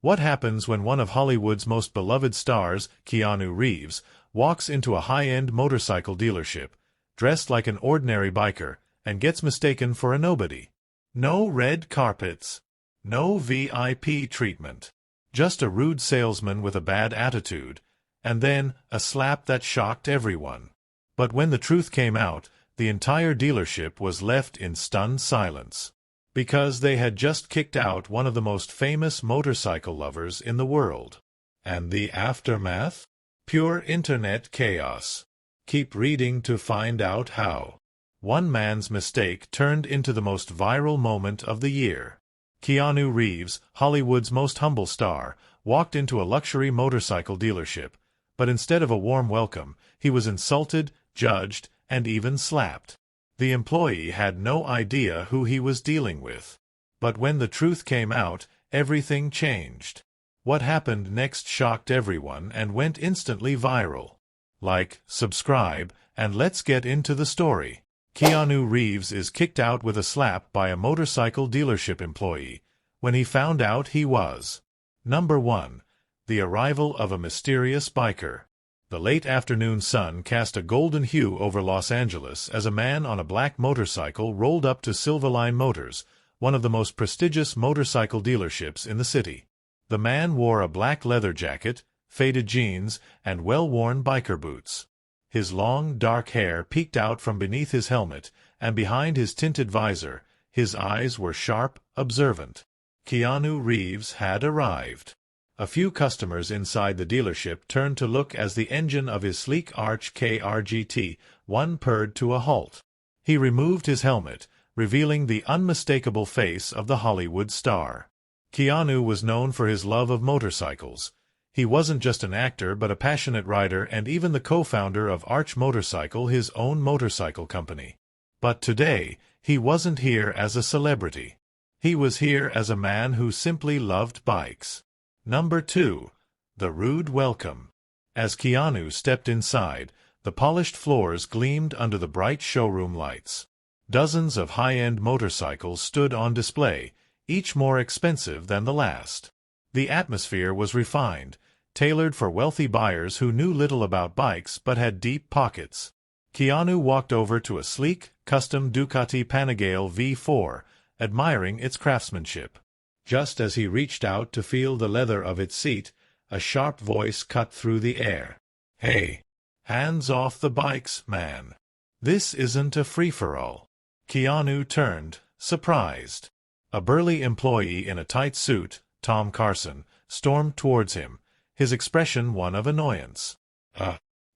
What happens when one of Hollywood's most beloved stars, Keanu Reeves, walks into a high-end motorcycle dealership, dressed like an ordinary biker, and gets mistaken for a nobody? No red carpets. No VIP treatment. Just a rude salesman with a bad attitude, and then a slap that shocked everyone. But when the truth came out, the entire dealership was left in stunned silence. Because they had just kicked out one of the most famous motorcycle lovers in the world. And the aftermath? Pure internet chaos. Keep reading to find out how. One man's mistake turned into the most viral moment of the year. Keanu Reeves, Hollywood's most humble star, walked into a luxury motorcycle dealership, but instead of a warm welcome, he was insulted, judged, and even slapped. The employee had no idea who he was dealing with. But when the truth came out, everything changed. What happened next shocked everyone and went instantly viral. Like, subscribe, and let's get into the story. Keanu Reeves is kicked out with a slap by a motorcycle dealership employee when he found out he was. Number 1. The arrival of a mysterious biker. The late afternoon sun cast a golden hue over Los Angeles as a man on a black motorcycle rolled up to Silverline Motors, one of the most prestigious motorcycle dealerships in the city. The man wore a black leather jacket, faded jeans, and well-worn biker boots. His long, dark hair peeked out from beneath his helmet, and behind his tinted visor, his eyes were sharp, observant. Keanu Reeves had arrived. A few customers inside the dealership turned to look as the engine of his sleek Arch KRGT-1 purred to a halt. He removed his helmet, revealing the unmistakable face of the Hollywood star. Keanu was known for his love of motorcycles. He wasn't just an actor but a passionate rider and even the co-founder of Arch Motorcycle, his own motorcycle company. But today, he wasn't here as a celebrity. He was here as a man who simply loved bikes. Number 2. The rude welcome. As Keanu stepped inside, the polished floors gleamed under the bright showroom lights. Dozens of high-end motorcycles stood on display, each more expensive than the last. The atmosphere was refined, tailored for wealthy buyers who knew little about bikes but had deep pockets. Keanu walked over to a sleek, custom Ducati Panigale V4, admiring its craftsmanship. Just as he reached out to feel the leather of its seat, a sharp voice cut through the air. "Hey! Hands off the bikes, man! This isn't a free-for-all." Keanu turned, surprised. A burly employee in a tight suit, Tom Carson, stormed towards him, his expression one of annoyance.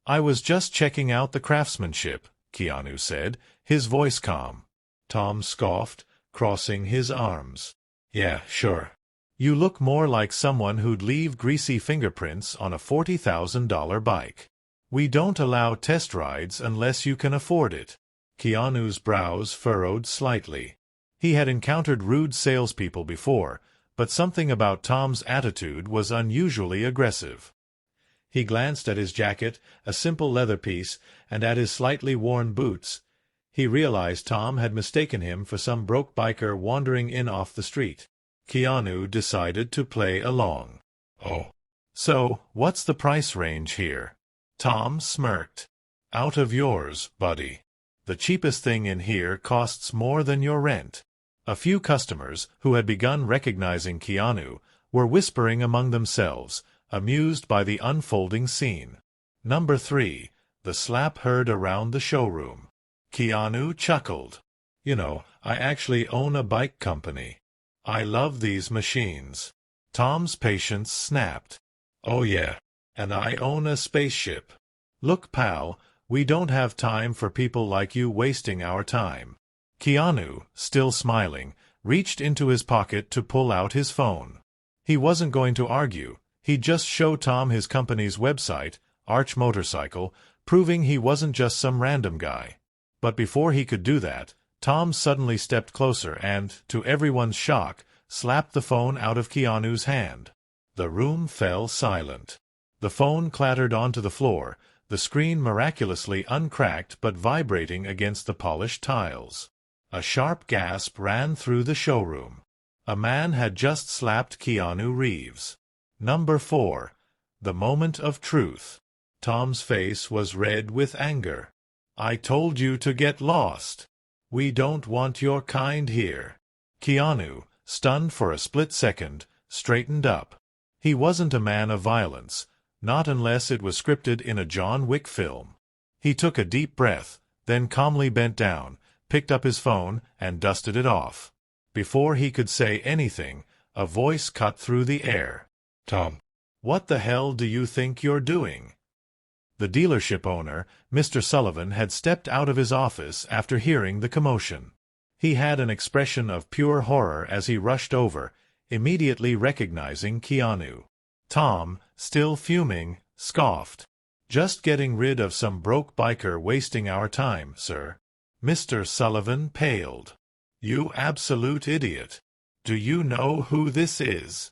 I was just checking out the craftsmanship," Keanu said, his voice calm. Tom scoffed, crossing his arms. "Yeah, sure. You look more like someone who'd leave greasy fingerprints on a $40,000 bike. We don't allow test rides unless you can afford it." Keanu's brows furrowed slightly. He had encountered rude salespeople before, but something about Tom's attitude was unusually aggressive. He glanced at his jacket, a simple leather piece, and at his slightly worn boots. He realized Tom had mistaken him for some broke biker wandering in off the street. Keanu decided to play along. "Oh. So, what's the price range here?" Tom smirked. "Out of yours, buddy. The cheapest thing in here costs more than your rent." A few customers, who had begun recognizing Keanu, were whispering among themselves, amused by the unfolding scene. Number 3. The slap heard around the showroom. Keanu chuckled. I actually own a bike company. I love these machines." Tom's patience snapped. "Oh yeah, and I own a spaceship. Look, pal, we don't have time for people like you wasting our time." Keanu, still smiling, reached into his pocket to pull out his phone. He wasn't going to argue. He'd just show Tom his company's website, Arch Motorcycle, proving he wasn't just some random guy. But before he could do that, Tom suddenly stepped closer and, to everyone's shock, slapped the phone out of Keanu's hand. The room fell silent. The phone clattered onto the floor, the screen miraculously uncracked but vibrating against the polished tiles. A sharp gasp ran through the showroom. A man had just slapped Keanu Reeves. Number 4. The moment of truth. Tom's face was red with anger. I told you to get lost. We don't want your kind here. Keanu, stunned for a split second, straightened up. He wasn't a man of violence, not unless it was scripted in a John Wick film. He took a deep breath, then calmly bent down, picked up his phone, and dusted it off. Before he could say anything, a voice cut through the air. Tom, what the hell do you think you're doing? The dealership owner, Mr. Sullivan, had stepped out of his office after hearing the commotion. He had an expression of pure horror as he rushed over, immediately recognizing Keanu. Tom, still fuming, scoffed. Just getting rid of some broke biker wasting our time, sir. Mr. Sullivan paled. You absolute idiot. Do you know who this is?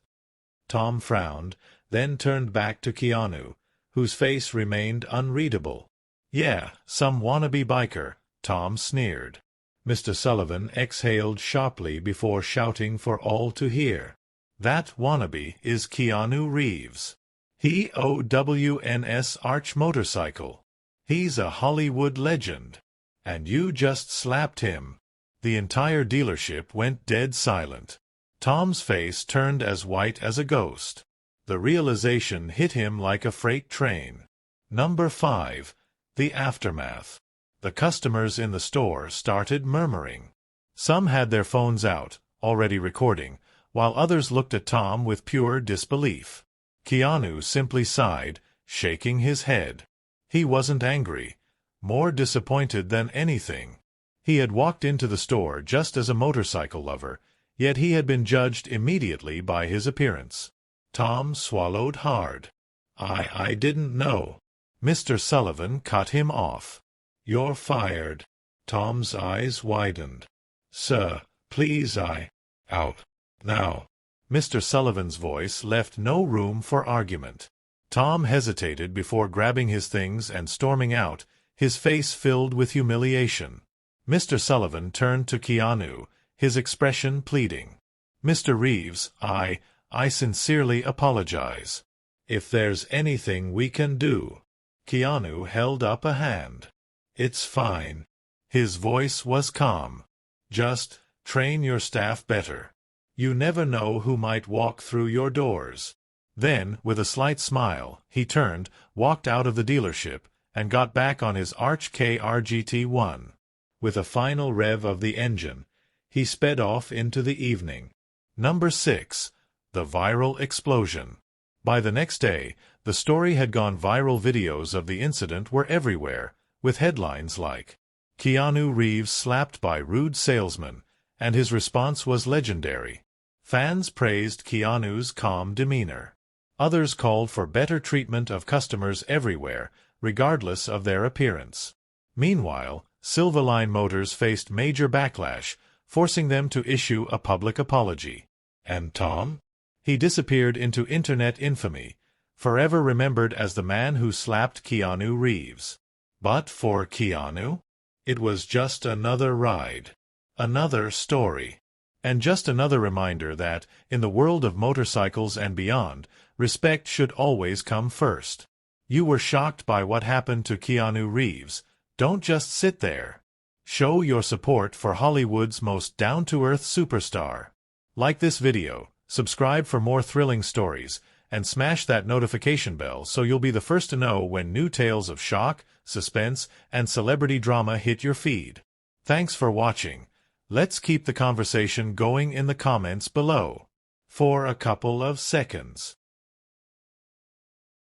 Tom frowned, then turned back to Keanu, whose face remained unreadable. Yeah, some wannabe biker, Tom sneered. Mr. Sullivan exhaled sharply before shouting for all to hear. That wannabe is Keanu Reeves. He owns Arch Motorcycle. He's a Hollywood legend. And you just slapped him. The entire dealership went dead silent. Tom's face turned as white as a ghost. The realization hit him like a freight train. Number 5. The aftermath. The customers in the store started murmuring. Some had their phones out, already recording, while others looked at Tom with pure disbelief. Keanu simply sighed, shaking his head. He wasn't angry, more disappointed than anything. He had walked into the store just as a motorcycle lover, yet he had been judged immediately by his appearance. Tom swallowed hard. I didn't know. Mr. Sullivan cut him off. You're fired. Tom's eyes widened. Sir, please out. Now. Mr. Sullivan's voice left no room for argument. Tom hesitated before grabbing his things and storming out, his face filled with humiliation. Mr. Sullivan turned to Keanu, his expression pleading. Mr. Reeves, I sincerely apologize. If there's anything we can do. Keanu held up a hand. It's fine. His voice was calm. Just train your staff better. You never know who might walk through your doors. Then, with a slight smile, he turned, walked out of the dealership, and got back on his Arch KRGT1. With a final rev of the engine, he sped off into the evening. Number 6. The viral explosion. By the next day, the story had gone viral. Videos of the incident were everywhere, with headlines like, Keanu Reeves slapped by rude salesman, and his response was legendary. Fans praised Keanu's calm demeanor. Others called for better treatment of customers everywhere, regardless of their appearance. Meanwhile, Silverline Motors faced major backlash, forcing them to issue a public apology. And Tom? He disappeared into internet infamy, forever remembered as the man who slapped Keanu Reeves. But for Keanu, it was just another ride, another story, and just another reminder that, in the world of motorcycles and beyond, respect should always come first. You were shocked by what happened to Keanu Reeves. Don't just sit there. Show your support for Hollywood's most down-to-earth superstar. Like this video, subscribe for more thrilling stories, and smash that notification bell so you'll be the first to know when new tales of shock, suspense, and celebrity drama hit your feed. Thanks for watching. Let's keep the conversation going in the comments below. For a couple of seconds.